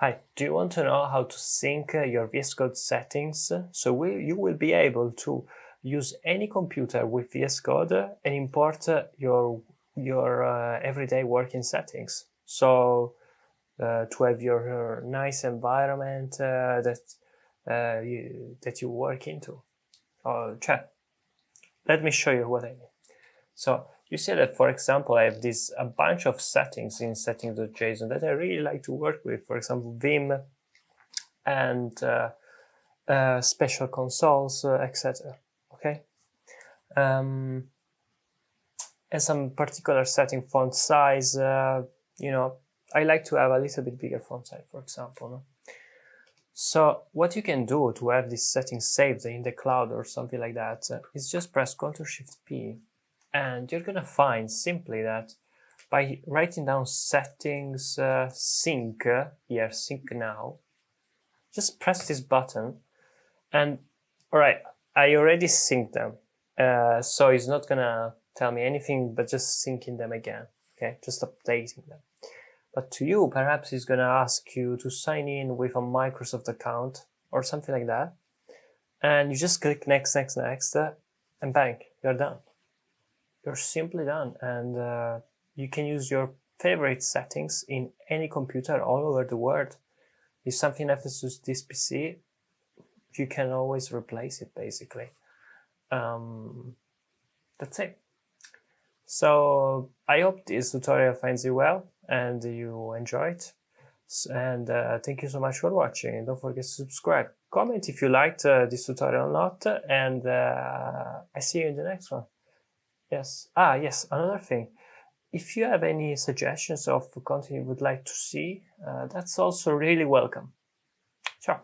Hi, do you want to know how to sync your VS Code settings? So you will be able to use any computer with VS Code and import your everyday working settings. So to have your nice environment that you work into. Let me show you what I mean. So you see that, for example, I have a bunch of settings in settings.json that I really like to work with. For example, Vim and special consoles, etc. Okay. And some particular setting, font size. I like to have a little bit bigger font size, for example. No? So what you can do to have this setting saved in the cloud or something like that is just press Ctrl+Shift+P, and you're gonna find simply that by writing down settings sync here, sync now, just press this button, and all right, I already synced them, so it's not gonna tell me anything but just syncing them again. Okay, just updating them. But to you, perhaps it's going to ask you to sign in with a Microsoft account or something like that. And you just click next, next, next, and bang, you're done. You're simply done. And you can use your favorite settings in any computer all over the world. If something happens to this PC, you can always replace it, basically. That's it. So I hope this tutorial finds you well and you enjoy it. And thank you so much for watching. Don't forget to subscribe. Comment if you liked this tutorial or not. And I see you in the next one. Yes. Yes, another thing. If you have any suggestions of content you would like to see, that's also really welcome. Ciao.